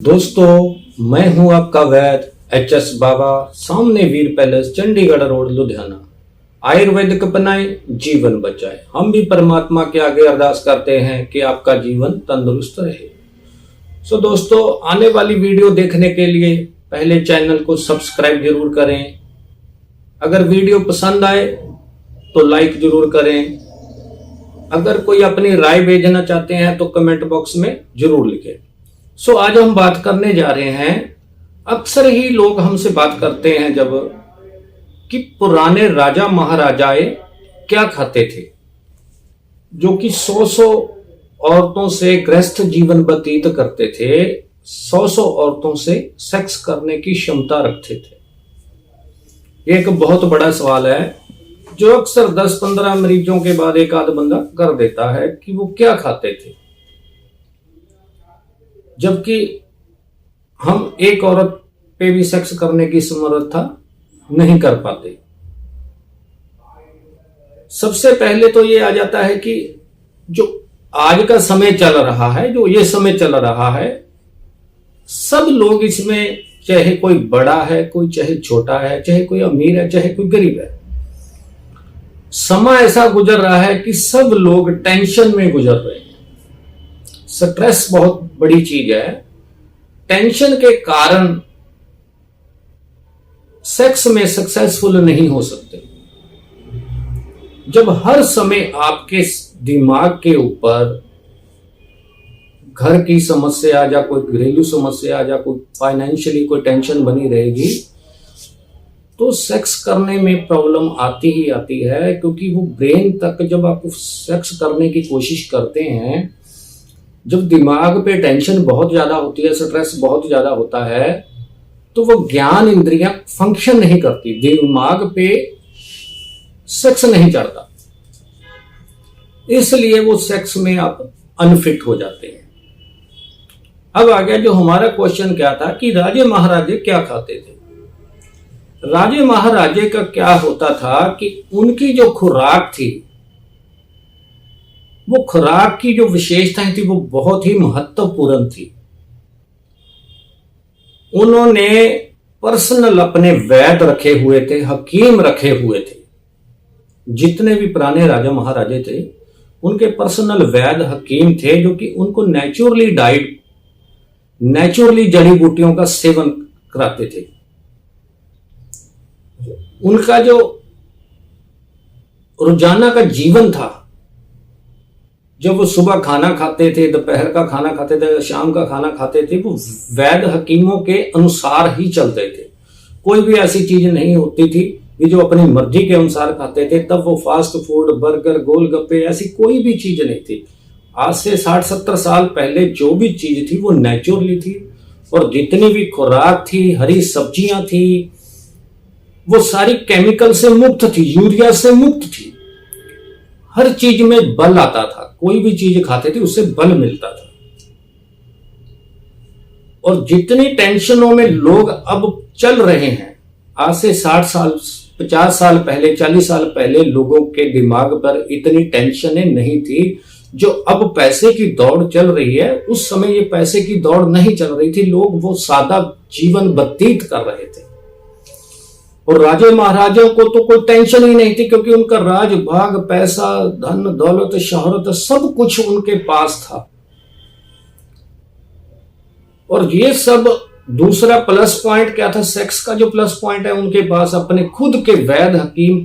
दोस्तों, मैं हूं आपका वैद एच.एस. बाबा, सामने वीर पैलेस, चंडीगढ़ रोड, लुधियाना। आयुर्वेदिक अपनाएं, जीवन बचाएं। हम भी परमात्मा के आगे अरदास करते हैं कि आपका जीवन तंदुरुस्त रहे। दोस्तों, आने वाली वीडियो देखने के लिए पहले चैनल को सब्सक्राइब जरूर करें। अगर वीडियो पसंद आए तो लाइक जरूर करें। अगर कोई अपनी राय भेजना चाहते हैं तो कमेंट बॉक्स में जरूर लिखें। आज हम बात करने जा रहे हैं, अक्सर ही लोग हमसे बात करते हैं जब कि पुराने राजा महाराजाए क्या खाते थे, जो कि 100 औरतों से गृहस्थ जीवन व्यतीत करते थे, 100 औरतों से सेक्स करने की क्षमता रखते थे। एक बहुत बड़ा सवाल है जो अक्सर 10-15 मरीजों के बाद एक आध बंदा कर देता है कि वो क्या खाते थे, जबकि हम एक औरत पे भी सेक्स करने की समर्थता नहीं कर पाते। सबसे पहले तो ये आ जाता है कि जो आज का समय चल रहा है, जो ये समय चल रहा है, सब लोग इसमें, चाहे कोई बड़ा है, कोई चाहे छोटा है, चाहे कोई अमीर है, चाहे कोई गरीब है, समय ऐसा गुजर रहा है कि सब लोग टेंशन में गुजर रहे हैं। स्ट्रेस बहुत बड़ी चीज है। टेंशन के कारण सेक्स में सक्सेसफुल नहीं हो सकते। जब हर समय आपके दिमाग के ऊपर घर की समस्या या कोई घरेलू समस्या या कोई फाइनेंशियली कोई टेंशन बनी रहेगी, तो सेक्स करने में प्रॉब्लम आती ही आती है। क्योंकि वो ब्रेन तक जब आप सेक्स करने की कोशिश करते हैं, जब दिमाग पे टेंशन बहुत ज्यादा होती है, स्ट्रेस बहुत ज्यादा होता है, तो वो ज्ञान इंद्रियां फंक्शन नहीं करती, दिमाग पे सेक्स नहीं चढ़ता, इसलिए वो सेक्स में आप अनफिट हो जाते हैं। अब आ गया जो हमारा क्वेश्चन क्या था कि राजे महाराजे क्या खाते थे। राजे महाराजे का क्या होता था कि उनकी जो खुराक थी, वो खुराक की जो विशेषताएं थी वो बहुत ही महत्वपूर्ण थी। उन्होंने पर्सनल अपने वैद्य रखे हुए थे, हकीम रखे हुए थे। जितने भी पुराने राजा महाराजे थे, उनके पर्सनल वैद्य हकीम थे, जो कि उनको नेचुरली डाइट, नेचुरली जड़ी बूटियों का सेवन कराते थे। उनका जो रोजाना का जीवन था, जब वो सुबह खाना खाते थे, दोपहर का खाना खाते थे, शाम का खाना खाते थे, वो वैद्य हकीमों के अनुसार ही चलते थे। कोई भी ऐसी चीज नहीं होती थी कि जो अपनी मर्जी के अनुसार खाते थे। तब वो फास्ट फूड, बर्गर, गोलगप्पे, ऐसी कोई भी चीज नहीं थी। आज से 60-70 साल पहले जो भी चीज थी वो नेचुरली थी, और जितनी भी खुराक थी, हरी सब्जियां थी, वो सारी केमिकल से मुक्त थी, यूरिया से मुक्त थी। हर चीज में बल आता था, कोई भी चीज खाते थे उससे बल मिलता था। और जितनी टेंशनों में लोग अब चल रहे हैं, आज से 60 साल, 50 साल पहले, 40 साल पहले लोगों के दिमाग पर इतनी टेंशनें नहीं थी। जो अब पैसे की दौड़ चल रही है, उस समय ये पैसे की दौड़ नहीं चल रही थी। लोग वो सादा जीवन व्यतीत कर रहे थे। और राजे महाराजाओं को तो कोई टेंशन ही नहीं थी, क्योंकि उनका राज भाग, पैसा, धन दौलत, शोहरत, सब कुछ उनके पास था। और ये सब, दूसरा प्लस पॉइंट क्या था, सेक्स का जो प्लस पॉइंट है, उनके पास अपने खुद के वैद्य हकीम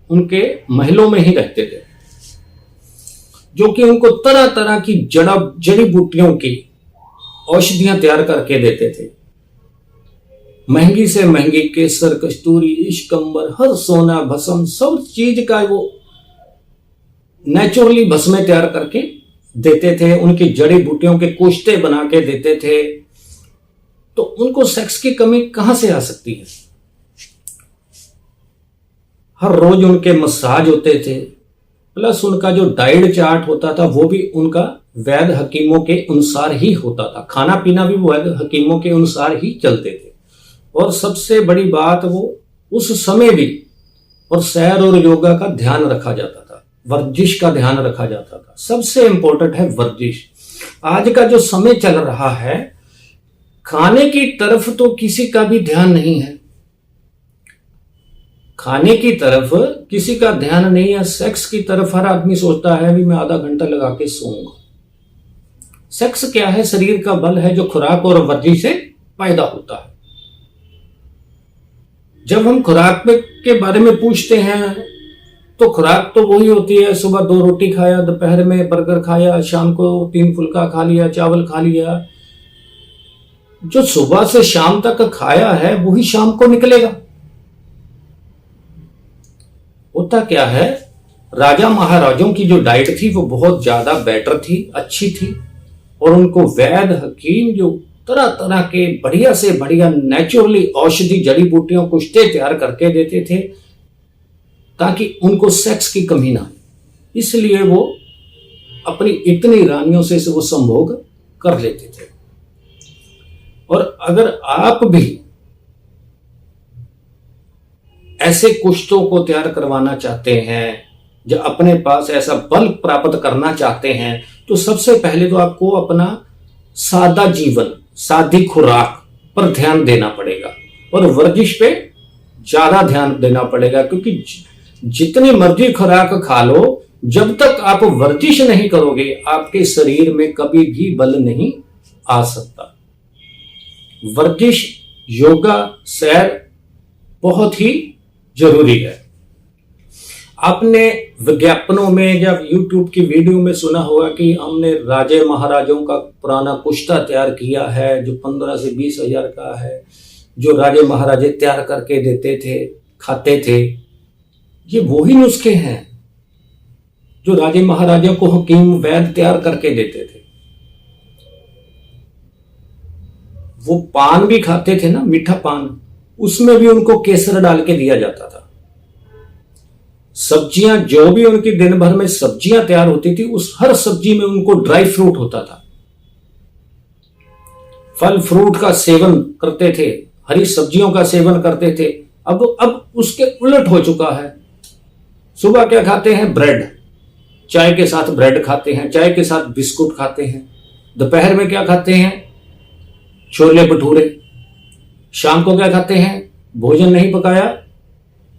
उनके महलों में ही रहते थे, जो कि उनको तरह तरह की जड़ी बूटियों की औषधियां तैयार करके देते थे। महंगी से महंगी केसर, कस्तूरी, इश्कंबर, हर सोना, भस्म, सब चीज का वो नेचुरली भस्में तैयार करके देते थे। उनकी जड़ी बूटियों के कोष्टे बना के देते थे। तो उनको सेक्स की कमी कहां से आ सकती है। हर रोज उनके मसाज होते थे, प्लस उनका जो डाइट चार्ट होता था वो भी उनका वैद्य हकीमों के अनुसार ही होता था। खाना पीना भी वैद्य हकीमों के अनुसार ही चलते थे। और सबसे बड़ी बात, वो उस समय भी और सैर और योगा का ध्यान रखा जाता था, वर्जिश का ध्यान रखा जाता था। सबसे इंपॉर्टेंट है वर्जिश। आज का जो समय चल रहा है, खाने की तरफ तो किसी का भी ध्यान नहीं है, खाने की तरफ किसी का ध्यान नहीं है। सेक्स की तरफ हर आदमी सोचता है भी मैं आधा घंटा लगा के सोऊंगा। सेक्स क्या है? शरीर का बल है जो खुराक और वर्जिश से पैदा होता है। जब हम खुराक के बारे में पूछते हैं तो खुराक तो वही होती है, सुबह 2 रोटी खाया, दोपहर में बर्गर खाया, शाम को 3 फुल्का खा लिया, चावल खा लिया। जो सुबह से शाम तक खाया है वही शाम को निकलेगा। होता क्या है, राजा महाराजों की जो डाइट थी वो बहुत ज्यादा बेटर थी, अच्छी थी, और उनको वैद्य हकीम जो तरह तरह के बढ़िया से बढ़िया नेचुरली औषधि जड़ी बूटियों कुश्ते तैयार करके देते थे ताकि उनको सेक्स की कमी ना आए। इसलिए वो अपनी इतनी रानियों से वो संभोग कर लेते थे। और अगर आप भी ऐसे कुश्तों को तैयार करवाना चाहते हैं, जो अपने पास ऐसा बल प्राप्त करना चाहते हैं, तो सबसे पहले तो आपको अपना सादा जीवन, सादी खुराक पर ध्यान देना पड़ेगा और वर्जिश पे ज्यादा ध्यान देना पड़ेगा। क्योंकि जितनी मर्जी खुराक खा लो, जब तक आप वर्जिश नहीं करोगे आपके शरीर में कभी भी बल नहीं आ सकता। वर्जिश, योगा, सैर बहुत ही जरूरी है। आपने विज्ञापनों में या यूट्यूब की वीडियो में सुना होगा कि हमने राजे महाराजों का पुराना कुश्ता तैयार किया है जो 15 से 20 हजार का है, जो राजे महाराजे तैयार करके देते थे, खाते थे। ये वही नुस्खे हैं जो राजे महाराजों को हकीम वैद्य तैयार करके देते थे। वो पान भी खाते थे ना, मीठा पान, उसमें भी उनको केसर डाल के दिया जाता था। सब्जियां, जो भी उनकी दिन भर में सब्जियां तैयार होती थी, उस हर सब्जी में उनको ड्राई फ्रूट होता था। फल फ्रूट का सेवन करते थे, हरी सब्जियों का सेवन करते थे। अब उसके उलट हो चुका है। सुबह क्या खाते हैं? ब्रेड, चाय के साथ ब्रेड खाते हैं, चाय के साथ बिस्कुट खाते हैं। दोपहर में क्या खाते हैं? छोले भटूरे। शाम को क्या खाते हैं? भोजन नहीं पकाया,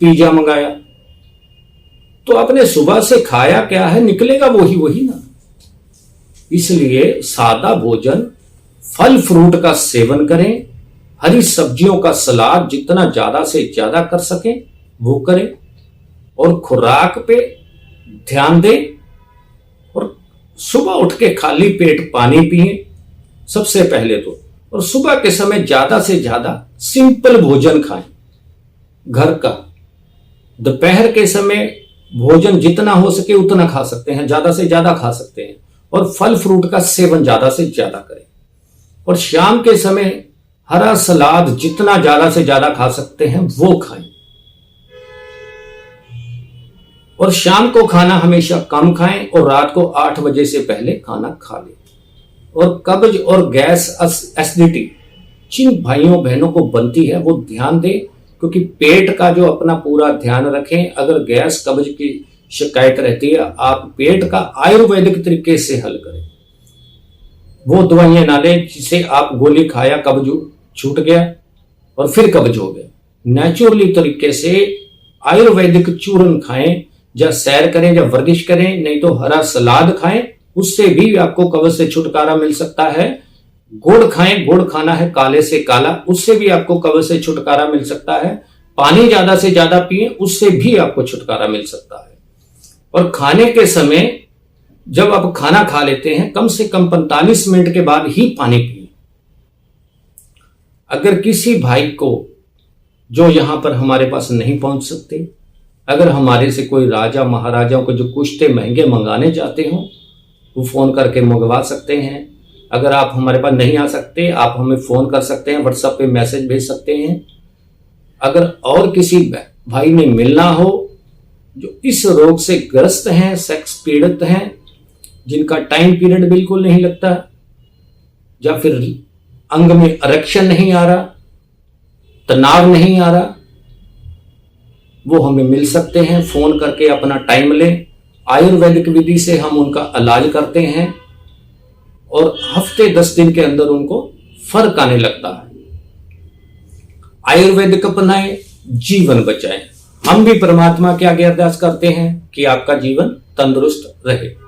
पिज्जा मंगाया। तो आपने सुबह से खाया क्या है, निकलेगा वही ना। इसलिए सादा भोजन, फल फ्रूट का सेवन करें, हरी सब्जियों का सलाद जितना ज्यादा से ज्यादा कर सकें वो करें, और खुराक पे ध्यान दें, और सुबह उठ के खाली पेट पानी पिए सबसे पहले तो। और सुबह के समय ज्यादा से ज्यादा सिंपल भोजन खाएं घर का। दोपहर के समय भोजन जितना हो सके उतना खा सकते हैं, ज्यादा से ज्यादा खा सकते हैं, और फल फ्रूट का सेवन ज्यादा से ज्यादा करें। और शाम के समय हरा सलाद जितना ज्यादा से ज्यादा खा सकते हैं वो खाएं। और शाम को खाना हमेशा कम खाएं और रात को 8 बजे से पहले खाना खा लें। और कब्ज और गैस एसिडिटी जिन भाइयों बहनों को बनती है वो ध्यान दें, क्योंकि पेट का जो अपना पूरा ध्यान रखें। अगर गैस कब्ज की शिकायत रहती है, आप पेट का आयुर्वेदिक तरीके से हल करें। वो दवाइयां ना लें जिसे आप गोली खाया, कब्ज छूट गया और फिर कब्ज हो गया। नेचुरली तरीके से आयुर्वेदिक चूर्ण खाएं, या सैर करें या वर्जिश करें, नहीं तो हरा सलाद खाएं, उससे भी आपको कब्ज से छुटकारा मिल सकता है। गुड़ खाएं, गुड़ खाना है काले से काला, उससे भी आपको कब्ज से छुटकारा मिल सकता है। पानी ज्यादा से ज्यादा पिए, उससे भी आपको छुटकारा मिल सकता है। और खाने के समय जब आप खाना खा लेते हैं, कम से कम 45 मिनट के बाद ही पानी पिए। अगर किसी भाई को जो यहां पर हमारे पास नहीं पहुंच सकते, अगर हमारे से कोई राजा महाराजाओं को जो कुश्ते महंगे मंगाने चाहते हो, वो फोन करके मंगवा सकते हैं। अगर आप हमारे पास नहीं आ सकते, आप हमें फोन कर सकते हैं, व्हाट्सएप पे मैसेज भेज सकते हैं। अगर और किसी भाई ने मिलना हो जो इस रोग से ग्रस्त हैं, सेक्स पीड़ित हैं, जिनका टाइम पीरियड बिल्कुल नहीं लगता, या फिर अंग में इरेक्शन नहीं आ रहा, तनाव नहीं आ रहा, वो हमें मिल सकते हैं। फोन करके अपना टाइम लें। आयुर्वेदिक विधि से हम उनका इलाज करते हैं और हफ्ते 10 दिन के अंदर उनको फर्क आने लगता है। आयुर्वेदिक अपनाएं, जीवन बचाएं। हम भी परमात्मा के आगे अरदास करते हैं कि आपका जीवन तंदुरुस्त रहे।